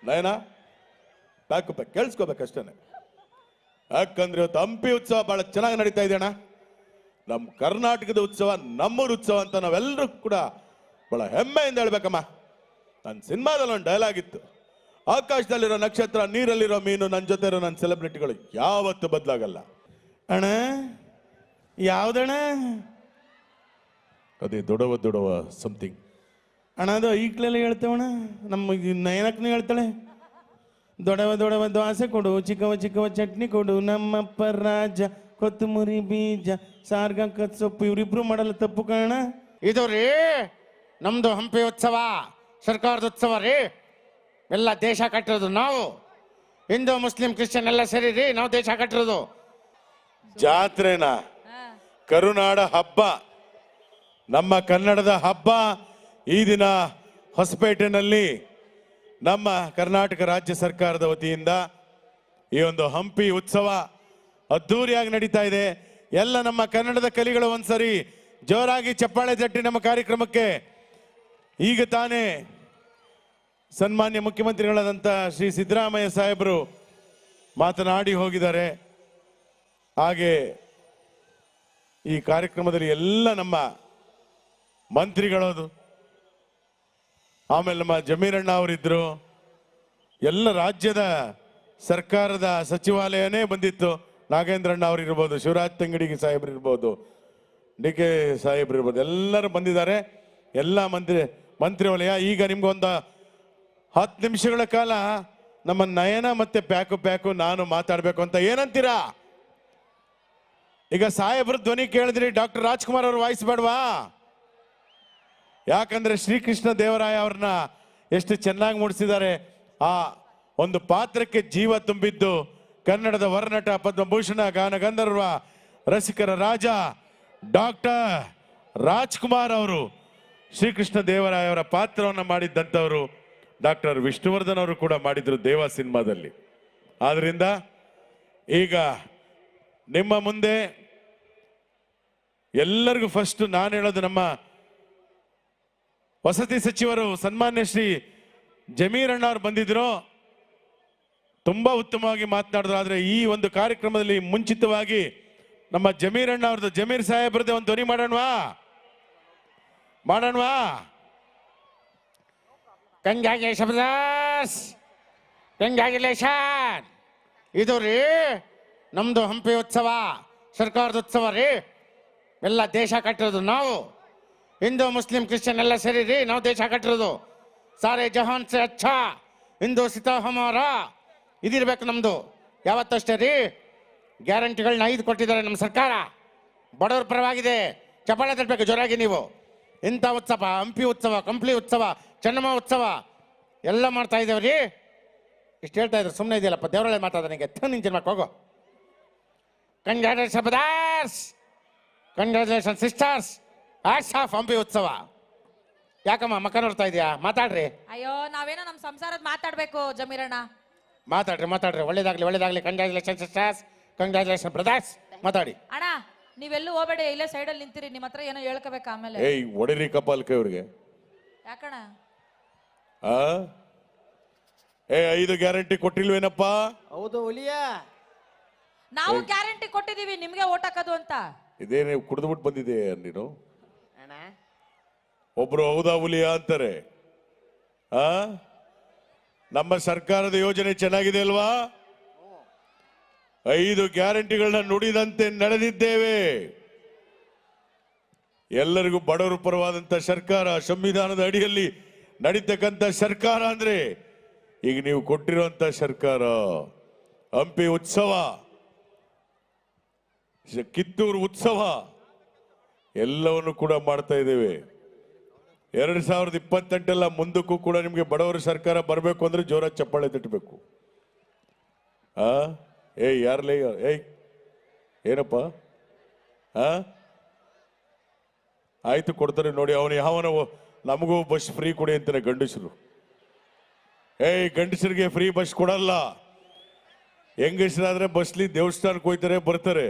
ನಯನ pack pack ಕೇಳಿಸ್ಕೋಬೇಕಷ್ಟೇ. ಯಾಕಂದ್ರೆ ಇವತ್ತು ಹಂಪಿ ಉತ್ಸವ ಬಹಳ ಚೆನ್ನಾಗಿ ನಡೀತಾ ಇದೆ ಅಣ್ಣ. ನಮ್ಮ ಕರ್ನಾಟಕದ ಉತ್ಸವ ನಮ್ಮೂರು ಉತ್ಸವ ಅಂತ ನಾವೆಲ್ಲರೂ ಕೂಡ ಬಹಳ ಹೆಮ್ಮೆಯಿಂದ ಹೇಳ್ಬೇಕಮ್ಮ. ನನ್ನ ಸಿನಿಮಾದಲ್ಲಿ ಒಂದು ಡೈಲಾಗ್ ಇತ್ತು, ಆಕಾಶದಲ್ಲಿರೋ ನಕ್ಷತ್ರ, ನೀರಲ್ಲಿರೋ ಮೀನು, ನನ್ನ ಜೊತೆ ಇರೋ ನನ್ನ ಸೆಲೆಬ್ರಿಟಿಗಳು ಯಾವತ್ತೂ ಬದಲಾಗಲ್ಲ ಅಣ್ಣ. ಯಾವ್ದಣ್ಣ ಅದೇ ದೊಡವ ಸಮಥಿಂಗ್ ಅಣ್ಣ. ಅದು ಈಕ್ಲೆಲ್ಲ ಹೇಳ್ತೇವಣ್ಣ, ನಮ್ಮ ನಯನಕ್ಕೂ ಹೇಳ್ತಾಳೆ, ದೊಡವ ದೋಸೆ ಕೊಡು, ಚಿಕ್ಕವ ಚಟ್ನಿ ಕೊಡು, ನಮ್ಮಪ್ಪ ರಾಜ ಕೊತ್ತಂಬರಿ ಬೀಜ ಸಾರ್ಗ ಸೊಪ್ಪು, ಇವರಿಬ್ರು ಮಾಡಲ್ಲ ತಪ್ಪು ಕಾರಣ. ಇದು ರೀ ನಮ್ದು ಹಂಪಿ ಉತ್ಸವ, ಸರ್ಕಾರದ ಉತ್ಸವ ರೀ. ಎಲ್ಲ ದೇಶ ಕಟ್ಟಿರೋದು ನಾವು, ಹಿಂದೂ ಮುಸ್ಲಿಂ ಕ್ರಿಶ್ಚಿಯನ್ ಎಲ್ಲ ಸೇರಿ ರೀ ನಾವು ದೇಶ ಕಟ್ಟಿರೋದು. ಜಾತ್ರೆನ ಕರುನಾಡ ಹಬ್ಬ, ನಮ್ಮ ಕನ್ನಡದ ಹಬ್ಬ. ಈ ದಿನ ಹೊಸಪೇಟೆನಲ್ಲಿ ನಮ್ಮ ಕರ್ನಾಟಕ ರಾಜ್ಯ ಸರ್ಕಾರದ ವತಿಯಿಂದ ಈ ಒಂದು ಹಂಪಿ ಉತ್ಸವ ಅದ್ದೂರಿಯಾಗಿ ನಡೀತಾ ಇದೆ. ಎಲ್ಲ ನಮ್ಮ ಕನ್ನಡದ ಕಲಿಗಳು ಒಂದ್ಸರಿ ಜೋರಾಗಿ ಚಪ್ಪಾಳೆ ತಟ್ಟಿ ನಮ್ಮ ಕಾರ್ಯಕ್ರಮಕ್ಕೆ. ಈಗ ತಾನೇ ಸನ್ಮಾನ್ಯ ಮುಖ್ಯಮಂತ್ರಿಗಳಾದಂಥ ಶ್ರೀ ಸಿದ್ದರಾಮಯ್ಯ ಸಾಹೇಬರು ಮಾತನಾಡಿ ಹೋಗಿದ್ದಾರೆ. ಹಾಗೆ ಈ ಕಾರ್ಯಕ್ರಮದಲ್ಲಿ ಎಲ್ಲ ನಮ್ಮ ಮಂತ್ರಿಗಳದು, ಆಮೇಲೆ ನಮ್ಮ ಜಮೀರಣ್ಣ ಅವರಿದ್ರು, ಎಲ್ಲ ರಾಜ್ಯದ ಸರ್ಕಾರದ ಸಚಿವಾಲಯನೇ ಬಂದಿತ್ತು. ನಾಗೇಂದ್ರಣ್ಣ ಅವರು ಇರ್ಬೋದು, ಶಿವರಾಜ್ ತಂಗಡಿಗೆ ಸಾಹೇಬ್ರು ಇರ್ಬೋದು, DK ಸಾಹೇಬ್ರು ಇರ್ಬೋದು, ಎಲ್ಲರೂ ಬಂದಿದ್ದಾರೆ. ಎಲ್ಲ ಮಂತ್ರಿ ವಲಯ. ಈಗ ನಿಮ್ಗೊಂದು 10 ನಿಮಿಷಗಳ ಕಾಲ ನಮ್ಮ ನಯನ ಮತ್ತೆ ಪ್ಯಾಕು ನಾನು ಮಾತಾಡ್ಬೇಕು ಅಂತ ಏನಂತೀರಾ? ಈಗ ಸಾಹೇಬ್ರ ಧ್ವನಿ ಕೇಳಿದ್ರಿ, ಡಾಕ್ಟರ್ ರಾಜ್ಕುಮಾರ್ ಅವ್ರ ವಾಯ್ಸ್ ಬೇಡವಾ? ಯಾಕಂದ್ರೆ ಶ್ರೀಕೃಷ್ಣ ದೇವರಾಯ ಅವ್ರನ್ನ ಎಷ್ಟು ಚೆನ್ನಾಗಿ ಮೂಡಿಸಿದ್ದಾರೆ. ಆ ಒಂದು ಪಾತ್ರಕ್ಕೆ ಜೀವ ತುಂಬಿದ್ದು ಕನ್ನಡದ ವರ್ನಟ, ಪದ್ಮಭೂಷಣ, ಗಾನ ಗಂಧರ್ವ, ರಸಿಕರ ರಾಜ ಡಾಕ್ಟರ್ ರಾಜ್ಕುಮಾರ್ ಅವರು. ಶ್ರೀಕೃಷ್ಣ ದೇವರಾಯ ಅವರ ಪಾತ್ರವನ್ನು ಮಾಡಿದ್ದಂಥವರು ಡಾಕ್ಟರ್ ವಿಷ್ಣುವರ್ಧನ್ ಅವರು ಕೂಡ ಮಾಡಿದ್ರು ದೇವ ಸಿನಿಮಾದಲ್ಲಿ. ಆದ್ರಿಂದ ಈಗ ನಿಮ್ಮ ಮುಂದೆ ಎಲ್ಲರಿಗೂ ಫಸ್ಟ್ ನಾನು ಹೇಳೋದು, ನಮ್ಮ ವಸತಿ ಸಚಿವರು ಸನ್ಮಾನ್ಯ ಶ್ರೀ ಜಮೀರಣ್ಣ ಅವ್ರು ಬಂದಿದ್ರು, ತುಂಬಾ ಉತ್ತಮವಾಗಿ ಮಾತನಾಡಿದ್ರು. ಆದ್ರೆ ಈ ಒಂದು ಕಾರ್ಯಕ್ರಮದಲ್ಲಿ ಮುಂಚಿತವಾಗಿ ನಮ್ಮ ಜಮೀರಣ್ಣ ಅವ್ರದ್ದು, ಜಮೀರ್ ಸಾಹೇಬ್ರದ್ದೇ ಒಂದು ಧ್ವನಿ ಮಾಡೋಣವಾ? ಕಂಗ್ರ್ಯಾಚುಲೇಷನ್. ಇದು ರೀ ನಮ್ದು ಹಂಪಿ ಉತ್ಸವ, ಸರ್ಕಾರದ ಉತ್ಸವ ರೀ. ಎಲ್ಲ ದೇಶ ಕಟ್ಟಿರೋದು ನಾವು, ಹಿಂದೂ ಮುಸ್ಲಿಂ ಕ್ರಿಶ್ಚಿಯನ್ ಎಲ್ಲ ಸೇರಿ ರೀ ನಾವು ದೇಶ ಕಟ್ಟಿರೋದು. ಸಾರೆ ಜಹಾನ್ ಸೆ ಅಚ್ಚಾ ಹಿಂದೂ ಸಿತಾ ಹಮಾರ ಇದಿರ್ಬೇಕು ನಮ್ದು. ಯಾವತ್ತಷ್ಟೇ ರೀ ಗ್ಯಾರಂಟಿಗಳನ್ನ 5 ಕೊಟ್ಟಿದ್ದಾರೆ ನಮ್ಮ ಸರ್ಕಾರ, ಬಡವರ ಪರವಾಗಿದೆ. ಚಪ್ಪಾಳೆ ತಟ್ಟಬೇಕು ಜೋರಾಗಿ ನೀವು. ಇಂಥ ಉತ್ಸವ, ಹಂಪಿ ಉತ್ಸವ, ಕಂಪ್ಲಿ ಉತ್ಸವ, ಚೆನ್ನಮ್ಮ ಉತ್ಸವ ಎಲ್ಲ ಮಾಡ್ತಾ ಇದ್ದೇವೆ ರೀ. ಇಷ್ಟು ಹೇಳ್ತಾ ಇದ್ರು, ಸುಮ್ಮನೆ ಇದೆಯಲ್ಲಪ್ಪ, ದೇವರೊಳ್ಳೆ ಮಾತಾಡ ನನಗೆ ನಿನ್ ಜನ್ಮಕ್ಕೆ ಹೋಗೋ. Congratulation brothers, congratulation sisters, hats off Hampi ಉತ್ಸವ. ಯಾಕಮ್ಮ ಮಕ್ಕ ನೋಡ್ತಾ ಇದೆಯಾ? ಮಾತಾಡ್ರಿ. ಅಯ್ಯೋ ನಾವೇನೋ ನಮ್ಮ ಸಂಸಾರದ ಮಾತಾಡ್ಬೇಕು ಜಮೀರಣ್ಣ. ಮಾತಾಡ್ರಿ. ಒಳ್ಳೇದಾಗ್ಲಿ. Congratulation sisters, congratulation brothers. ಮಾತಾಡಿ. ಅಣ್ಣ ನೀವೆಲ್ಲೂ ಹೋಗಬೇಡಿ, ಇಲ್ಲೇ ಸೈಡಲ್ಲಿ ನಿಂತಿರಿ. ನಿಮ್ಮ ಹತ್ರ ಏನೋ ಹೇಳ್ಕೋಬೇಕು ಆಮೇಲೆ. ಏಯ್ ಒಡಿರಿ ಕಪಾಲ್ಕೆ ಅವ್ರಿಗೆ. ಯಾಕಣ್ಣ? 5 ಗ್ಯಾರಂಟಿ ಕೊಟ್ಟಿಲ್ವೇನಪ್ಪ? ಹೌದು ಹುಲಿಯ, ನಾವು ಗ್ಯಾರಂಟಿ ಕೊಟ್ಟಿದೀವಿ ನಿಮ್ಗೆ ಓಟ್ ಹಾಕೋದು ಅಂತ. ಇದೇನೇ ಕುಡಿದ್ಬಿಟ್ಟು ಬಂದಿದೆ ನೀನು? ಒಬ್ರು ಹೌದಾ ಹುಲಿಯ ಅಂತಾರೆ. ನಮ್ಮ ಸರ್ಕಾರದ ಯೋಜನೆ ಚೆನ್ನಾಗಿದೆ ಅಲ್ವಾ? 5 ಗ್ಯಾರಂಟಿಗಳನ್ನ ನುಡಿದಂತೆ ನಡೆದಿದ್ದೇವೆ. ಎಲ್ಲರಿಗೂ ಬಡವರು ಪರವಾದಂತ ಸರ್ಕಾರ, ಸಂವಿಧಾನದ ಅಡಿಯಲ್ಲಿ ನಡೀತಕ್ಕಂಥ ಸರ್ಕಾರ ಅಂದ್ರೆ ಈಗ ನೀವು ಕೊಟ್ಟಿರುವಂತ ಸರ್ಕಾರ. ಹಂಪಿ ಉತ್ಸವ, ಕಿತ್ತೂರು ಉತ್ಸವ ಎಲ್ಲವನ್ನು ಕೂಡ ಮಾಡ್ತಾ ಇದ್ದೇವೆ. 2028 ಮುಂದಕ್ಕೂ ಕೂಡ ನಿಮಗೆ ಬಡವರ ಸರ್ಕಾರ ಬರಬೇಕು ಅಂದ್ರೆ ಜೋರ ಚಪ್ಪಾಳೆ ತಟ್ಟಬೇಕು. ಏಯ್ ಯಾರ್ಲೇ, ಏಯ್ ಏನಪ್ಪ? ಆಯ್ತು ಕೊಡ್ತಾರೆ ನೋಡಿ. ಅವನು ಯಾವನ ನಮಗೂ ಬಸ್ ಫ್ರೀ ಕೊಡಿ ಅಂತಾನೆ ಗಂಡಸರು. ಏಯ್ ಗಂಡಸರಿಗೆ ಫ್ರೀ ಬಸ್ ಕೊಡಲ್ಲ. ಹೆಂಗಸರಾದ್ರೆ ಬಸ್ಲಿ ದೇವಸ್ಥಾನಕ್ಕೆ ಹೋಗ್ತಾರೆ ಬರ್ತಾರೆ.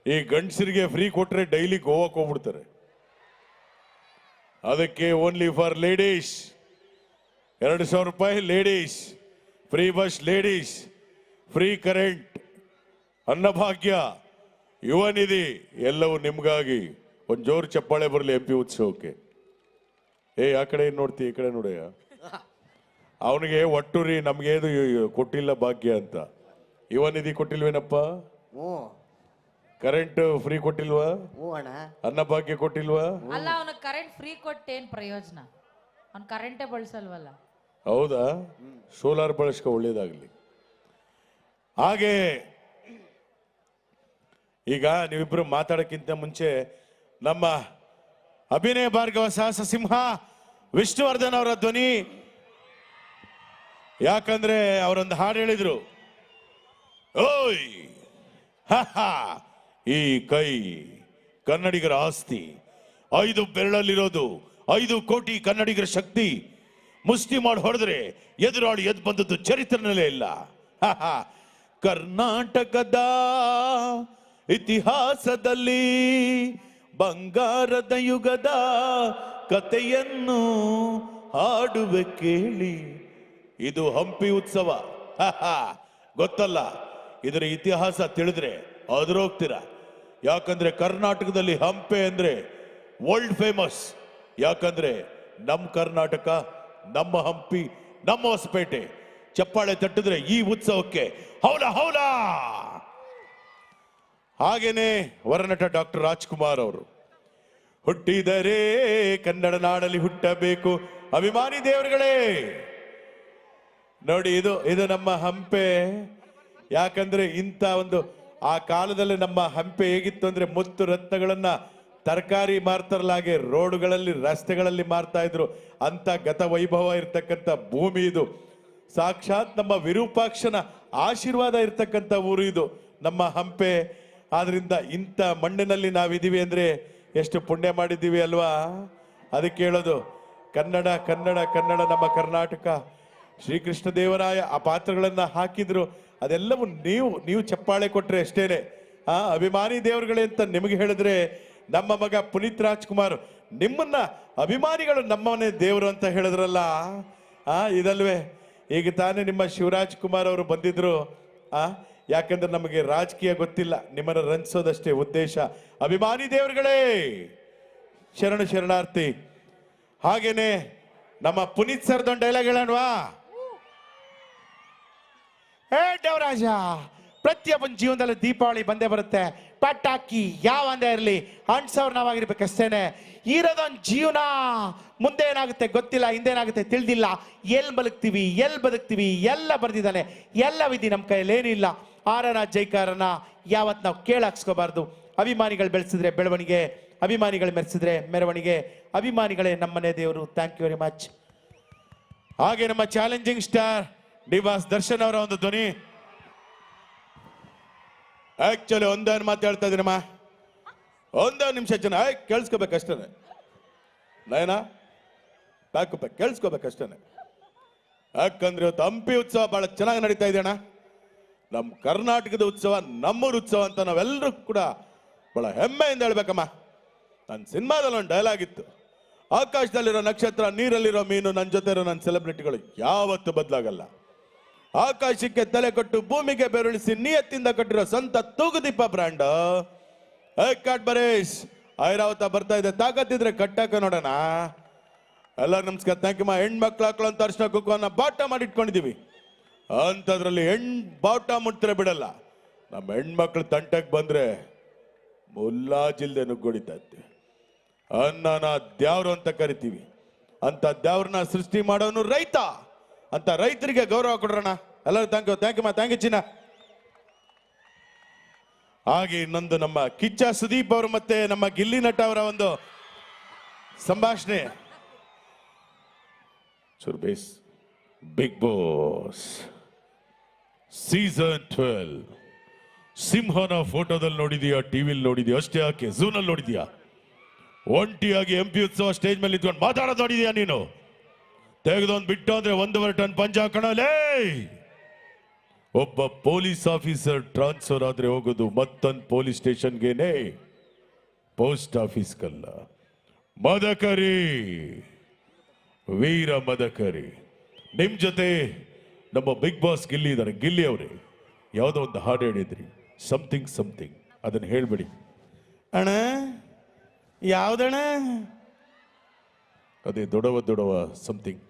ಈ ಗಂಡಸರಿಗೆ ಫ್ರೀ ಕೊಟ್ರೆ ಡೈಲಿ ಗೋವಾಕ್ಕೆ ಹೋಗ್ಬಿಡ್ತಾರೆ. ಅದಕ್ಕೆ ಓನ್ಲಿ ಫಾರ್ ಲೇಡೀಸ್ 2,000 ರೂಪಾಯಿ ladies, free bus ladies, free current, Annabhagya, Yuva Nidhi ಎಲ್ಲವೂ ನಿಮ್ಗಾಗಿ. ಒಂದು ಜೋರು ಚಪ್ಪಾಳೆ ಬರಲಿ MP ಉತ್ಸವಕ್ಕೆ. ಆ ಕಡೆ ನೋಡ್ತಿ, ಈ ಕಡೆ ನೋಡಯ್ಯ. ಅವನಿಗೆ ಒಟ್ಟು ರೀ ನಮ್ಗೇನು ಕೊಟ್ಟಿಲ್ಲ ಭಾಗ್ಯ ಅಂತ. ಯುವ ನಿಧಿ ಕೊಟ್ಟಿಲ್ವೇನಪ್ಪ? ಕರೆಂಟ್ ಫ್ರೀ ಕೊಟ್ಟಿಲ್ವಾ? ಅನ್ನಭಾಗ್ಯ ಕೊಟ್ಟಿಲ್ವಾ? ಅಲ್ಲ, ಅವನ ಕರೆಂಟ್ ಫ್ರೀ ಕೊಟ್ಟೇನ್ ಪ್ರಯೋಜನ? ಅವ್ನ ಕರೆಂಟೇ ಬಳಸಲ್ವಲ್ಲ. ಹೌದಾ? ಸೋಲಾರ್ ಬಳಸ್ಕೊ, ಒಳ್ಳೇದಾಗ್ಲಿ. ಹಾಗೆ ಈಗ ನೀವಿಬ್ರು ಮಾತಾಡಕ್ಕಿಂತ ಮುಂಚೆ ನಮ್ಮ ಅಭಿನಯ ಭಾರ್ಗವ ಸಾಹಸ ಸಿಂಹ ವಿಷ್ಣುವರ್ಧನ್ ಅವರ ಧ್ವನಿ, ಯಾಕಂದ್ರೆ ಅವರೊಂದು ಹಾಡು ಹೇಳಿದ್ರು. ಓಯ್ ಈ ಕೈ ಕನ್ನಡಿಗರ ಆಸ್ತಿ, 5 ಬೆರಳಲ್ಲಿರೋದು 5 ಕೋಟಿ ಕನ್ನಡಿಗರ ಶಕ್ತಿ. ಮುಷ್ಟಿ ಮಾಡಿ ಹೊಡೆದ್ರೆ ಎದುರಾಳಿ ಎದ್ದು ಬಂದದ್ದು ಚರಿತ್ರೆನಲ್ಲೇ ಇಲ್ಲ. ಕರ್ನಾಟಕದ ಇತಿಹಾಸದಲ್ಲಿ ಬಂಗಾರದ ಯುಗದ ಕಥೆಯನ್ನು ಹಾಡುವೆ ಕೇಳಿ. ಇದು ಹಂಪಿ ಉತ್ಸವ. ಗೊತ್ತಲ್ಲ? ಇದರ ಇತಿಹಾಸ ತಿಳಿದ್ರೆ ಅದ್ರೋಗ್ತೀರ. ಯಾಕಂದ್ರೆ ಕರ್ನಾಟಕದಲ್ಲಿ ಹಂಪೆ ಅಂದ್ರೆ ವರ್ಲ್ಡ್ ಫೇಮಸ್. ಯಾಕಂದ್ರೆ ನಮ್ಮ ಕರ್ನಾಟಕ, ನಮ್ಮ ಹಂಪಿ, ನಮ್ಮ ಹೊಸಪೇಟೆ ಚಪ್ಪಾಳೆ ತಟ್ಟಿದ್ರೆ ಈ ಉತ್ಸವಕ್ಕೆ ಹೌಲ ಹೌಲ. ಹಾಗೇನೆ ವರನಟ ಡಾಕ್ಟರ್ ರಾಜ್ಕುಮಾರ್ ಅವರು, ಹುಟ್ಟಿದರೆ ಕನ್ನಡ ನಾಡಲ್ಲಿ ಹುಟ್ಟಬೇಕು ಅಭಿಮಾನಿ ದೇವರುಗಳೇ. ನೋಡಿ, ಇದು ನಮ್ಮ ಹಂಪೆ. ಯಾಕಂದ್ರೆ ಇಂಥ ಒಂದು ಆ ಕಾಲದಲ್ಲಿ ನಮ್ಮ ಹಂಪೆ ಹೇಗಿತ್ತು ಅಂದ್ರೆ ಮುತ್ತು ರತ್ನಗಳನ್ನ ತರಕಾರಿ ಮಾರ್ತಾರಲ್ಲ, ಹಾಗೆ ರೋಡ್ಗಳಲ್ಲಿ ರಸ್ತೆಗಳಲ್ಲಿ ಮಾರ್ತಾ ಇದ್ರು. ಅಂತ ಗತ ವೈಭವ ಇರ್ತಕ್ಕಂಥ ಭೂಮಿ ಇದು. ಸಾಕ್ಷಾತ್ ನಮ್ಮ ವಿರೂಪಾಕ್ಷನ ಆಶೀರ್ವಾದ ಇರ್ತಕ್ಕಂಥ ಊರು ಇದು ನಮ್ಮ ಹಂಪೆ. ಆದ್ರಿಂದ ಇಂಥ ಮಣ್ಣಿನಲ್ಲಿ ನಾವಿದೀವಿ ಅಂದ್ರೆ ಎಷ್ಟು ಪುಣ್ಯ ಮಾಡಿದ್ದೀವಿ ಅಲ್ವಾ? ಅದಕ್ಕೆ ಹೇಳೋದು ಕನ್ನಡ ಕನ್ನಡ ಕನ್ನಡ ನಮ್ಮ ಕರ್ನಾಟಕ. ಶ್ರೀಕೃಷ್ಣ ದೇವರಾಯ ಆ ಪಾತ್ರಗಳನ್ನ ಹಾಕಿದ್ರು. ಅದೆಲ್ಲವೂ ನೀವು ಚಪ್ಪಾಳೆ ಕೊಟ್ರೆ ಅಷ್ಟೇನೆ. ಅಭಿಮಾನಿ ದೇವರುಗಳೇ ಅಂತ ನಿಮಗೆ ಹೇಳಿದ್ರೆ, ನಮ್ಮ ಮಗ ಪುನೀತ್ ರಾಜ್ಕುಮಾರ್ ನಿಮ್ಮನ್ನ ಅಭಿಮಾನಿಗಳು ನಮ್ಮವನೇ ದೇವರು ಅಂತ ಹೇಳಿದ್ರಲ್ಲ, ಇದಲ್ವೇ? ಈಗ ತಾನೇ ನಿಮ್ಮ ಶಿವರಾಜ್ ಕುಮಾರ್ ಅವರು ಬಂದಿದ್ರು. ಯಾಕಂದ್ರೆ ನಮಗೆ ರಾಜಕೀಯ ಗೊತ್ತಿಲ್ಲ, ನಿಮ್ಮನ್ನ ರಂಜಿಸೋದಷ್ಟೇ ಉದ್ದೇಶ. ಅಭಿಮಾನಿ ದೇವರುಗಳೇ ಶರಣಾರ್ಥಿ. ಹಾಗೇನೆ ನಮ್ಮ ಪುನೀತ್ ಸರ್ದೊಂದು ಡೈಲಾಗ್ ಹೇಳೋಣವಾ? ದೇವರಾಜ, ಪ್ರತಿಯೊಬ್ಬನ ಜೀವನದಲ್ಲಿ ದೀಪಾವಳಿ ಬಂದೇ ಬರುತ್ತೆ. ಪಟಾಕಿ ಯಾವ ಅಂದೇ ಇರಲಿ, ಅಂಟ್ಸವ್ರು ನಾವಾಗಿರ್ಬೇಕಷ್ಟೇನೆ. ಇರೋದೊಂದು ಜೀವನ, ಮುಂದೆ ಏನಾಗುತ್ತೆ ಗೊತ್ತಿಲ್ಲ, ಹಿಂದೇನಾಗುತ್ತೆ ತಿಳಿದಿಲ್ಲ. ಎಲ್ಲಿ ಬದುಕ್ತೀವಿ ಎಲ್ಲ ಬರ್ದಿದ್ದಾನೆ. ಎಲ್ಲ ವಿಧಿ ನಮ್ಮ ಕೈಯಲ್ಲಿ ಏನಿಲ್ಲ. ಆರನ ಜೈಕಾರನ ಯಾವತ್ತು ನಾವು ಕೇಳಾಕ್ಸ್ಕೋಬಾರ್ದು. ಅಭಿಮಾನಿಗಳು ಬೆಳೆಸಿದ್ರೆ ಬೆಳವಣಿಗೆ, ಅಭಿಮಾನಿಗಳು ಮೆರೆಸಿದ್ರೆ ಮೆರವಣಿಗೆ. ಅಭಿಮಾನಿಗಳೇ ನಮ್ಮನೆ ದೇವರು. Thank you very much. ಹಾಗೆ ನಮ್ಮ ಚಾಲೆಂಜಿಂಗ್ ಸ್ಟಾರ್ ಡಿ.ಬಾಸ್ ದರ್ಶನ್ ಅವರ ಒಂದು ಧ್ವನಿ. ಆಕ್ಚುಲಿ ಒಂದೇನು ಮಾತು ಹೇಳ್ತಾ ಇದೀನಮ್ಮ, ಒಂದೇ ನಿಮಿಷ ಜನ ಕೇಳಿಸ್ಕೋಬೇಕಷ್ಟೇ. ನಯನ ತಾಕಪ್ಪ ಕೇಳಿಸ್ಕೋಬೇಕಷ್ಟೇ. ಯಾಕಂದ್ರೆ ಇವತ್ತು ಹಂಪಿ ಉತ್ಸವ ಬಹಳ ಚೆನ್ನಾಗಿ ನಡೀತಾ ಇದೆ ಅಣ್ಣ. ನಮ್ಮ ಕರ್ನಾಟಕದ ಉತ್ಸವ, ನಮ್ಮೂರು ಉತ್ಸವ ಅಂತ ನಾವೆಲ್ಲರೂ ಕೂಡ ಬಹಳ ಹೆಮ್ಮೆಯಿಂದ ಹೇಳ್ಬೇಕಮ್ಮ. ನನ್ನ ಸಿನಿಮಾದಲ್ಲಿ ಒಂದು ಡೈಲಾಗ್ ಇತ್ತು, ಆಕಾಶದಲ್ಲಿರೋ ನಕ್ಷತ್ರ, ನೀರಲ್ಲಿರೋ ಮೀನು, ನನ್ನ ಜೊತೆ ಇರೋ ನನ್ನ ಸೆಲೆಬ್ರಿಟಿಗಳು ಯಾವತ್ತೂ ಬದಲಾಗಲ್ಲ. ಆಕಾಶಕ್ಕೆ ತಲೆ ಕೊಟ್ಟು ಭೂಮಿಗೆ ಬೆರಳಿಸಿ ನಿಯತ್ತಿಂದ ಕಟ್ಟಿರೋ ಸಂತ ತೂಗುದೀಪ ಬ್ರ್ಯಾಂಡ್. ಬರೇಶ್ ಐರಾವತ ಬರ್ತಾ ಇದೆ, ತಾಕತ್ತಿದ್ರೆ ಕಟ್ಟಾಕ ನೋಡೋಣ. ಎಲ್ಲರೂ ನಮಸ್ಕಾರ, ಥ್ಯಾಂಕ್ ಯು ಮಾ. ಹೆಣ್ಮಕ್ಳು ಹಾಕೊಳ್ಳೋ ಅರ್ಶನ ಕುಕ್ಕುವನ್ನ ಬಾಟ ಮಾಡಿಟ್ಕೊಂಡಿದೀವಿ. ಅಂಥದ್ರಲ್ಲಿ ಬಾಟ ಮುಟ್ತಾರೆ ಬಿಡಲ್ಲ. ನಮ್ಮ ಹೆಣ್ಮಕ್ಳು ತಂಟಕ್ಕೆ ಬಂದ್ರೆ ಮುಲ್ಲಾಜಿಲ್ದೆ ನುಗ್ಗೊಡಿತೈತೆ. ಅನ್ನನ ದ್ಯಾವ್ರು ಅಂತ ಕರಿತೀವಿ. ಅಂತ ದ್ಯಾವ್ರನ್ನ ಸೃಷ್ಟಿ ಮಾಡೋನು ರೈತ. ಅಂತ ರೈತರಿಗೆ ಗೌರವ ಕೊಡ್ರೋಣ. ಎಲ್ಲರೂ ಥ್ಯಾಂಕ್ ಯು ಮಾ. ಥ್ಯಾಂಕ್ ಯು ಚಿನ್ನ. ಹಾಗೆ ಇನ್ನೊಂದು ನಮ್ಮ ಕಿಚ್ಚ ಸುದೀಪ್ ಅವರು ಮತ್ತೆ ನಮ್ಮ ಗಿಲ್ಲಿ ನಟ ಅವರ ಒಂದು ಸಂಭಾಷಣೆ. ಸುರ್ಬೇಸ್ ಬಿಗ್ ಬಾಸ್ ಸೀಸನ್ 12 ಸಿಂಹನ ಫೋಟೋದಲ್ಲಿ ನೋಡಿದ್ಯಾ, ಟಿವಿಲಿ ನೋಡಿದ್ಯಾ ಅಷ್ಟೇ, ಯಾಕೆ ಝೂನಲ್ಲಿ ನೋಡಿದ್ಯಾ? ಒಂಟಿಯಾಗಿ MP ಉತ್ಸವ ಸ್ಟೇಜ್ ಮೇಲೆ ನಿಂತ್ಕೊಂಡು ಮಾತಾಡೋದು ನೋಡಿದ್ಯಾ ನೀನು? ತೆಗೆದೊಂದು ಬಿಟ್ಟು ಅಂದ್ರೆ 1.5 ಟನ್ ಪಂಚ ಹಾಕೋಣಲೇ. ಒಬ್ಬ ಪೊಲೀಸ್ ಆಫೀಸರ್ ಟ್ರಾನ್ಸ್ಫರ್ ಆದ್ರೆ ಹೋಗೋದು ಮತ್ತೊಂದು ಪೊಲೀಸ್ ಸ್ಟೇಷನ್ಗೇನೆ, ಪೋಸ್ಟ್ ಆಫೀಸ್ಗಲ್ಲ. ಮದಕರಿ, ವೀರ ಮದಕರಿ. ನಿಮ್ ಜೊತೆ ನಮ್ಮ ಬಿಗ್ ಬಾಸ್ ಗಿಲ್ಲಿ ಇದ್ದಾರೆ. ಗಿಲ್ಲಿ ಅವರೇ, ಯಾವುದೋ ಒಂದು ಹಾಡು ಹೇಳಿದ್ರಿ, ಸಮಥಿಂಗ್ ಸಮಥಿಂಗ್, ಅದನ್ನು ಹೇಳ್ಬಿಡಿ. ಅಣ್ಣ ಯಾವ್ದಣ್ಣ? ಅದೇ ದೊಡವ ಸಮಥಿಂಗ್.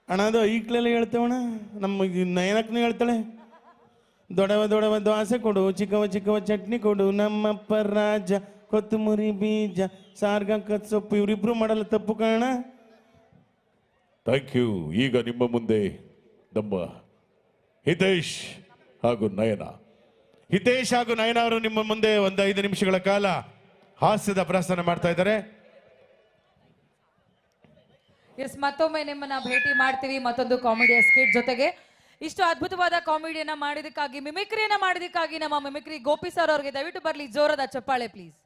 ಅಣ್ಣ ಅದು ಈಕ್ಲೆಲ್ಲ ಹೇಳ್ತೇವಣ್ಣ, ನಮ್ಮ ನಯನಕ್ಕೂ ಹೇಳ್ತಾಳೆ. ದೊಡವ ದೋಸೆ ಕೊಡು, ಚಿಕ್ಕವ ಚಟ್ನಿ ಕೊಡು, ನಮ್ಮಪ್ಪ ರಾಜ, ಕೊತ್ತಂಬರಿ ಬೀಜ, ಸಾರ್ಗ ಸೊಪ್ಪು, ಇವರಿಬ್ರು ಮಾಡಲ್ಲ ತಪ್ಪು ಕಾರಣ. Thank you. ಈಗ ನಿಮ್ಮ ಮುಂದೆ ನಮ್ಮ ಹಿತೇಶ್ ಹಾಗೂ ನಯನ. ಹಿತೇಶ್ ಹಾಗೂ ನಯನ ಅವರು ನಿಮ್ಮ ಮುಂದೆ ಒಂದು 5 ನಿಮಿಷಗಳ ಕಾಲ ಹಾಸ್ಯದ ಪ್ರದರ್ಶನ ಮಾಡ್ತಾ ಇದ್ದಾರೆ. ಎಸ್, ಮತ್ತೊಮ್ಮೆ ನಿಮ್ಮನ್ನ ಭೇಟಿ ಮಾಡ್ತೀವಿ ಮತ್ತೊಂದು ಕಾಮಿಡಿಯ ಸ್ಕಿಟ್ ಜೊತೆಗೆ. ಇಷ್ಟು ಅದ್ಭುತವಾದ ಕಾಮಿಡಿಯನ್ನ ಮಾಡಿದಕ್ಕಾಗಿ, ಮಿಮಿಕ್ರಿಯನ್ನ ಮಾಡಿದಕ್ಕಾಗಿ ನಮ್ಮ ಮಿಮಿಕ್ರಿ ಗೋಪಿ ಸರ್ ಅವರಿಗೆ ದಯವಿಟ್ಟು ಬರಲಿ ಜೋರದ ಚಪ್ಪಾಳೆ ಪ್ಲೀಸ್.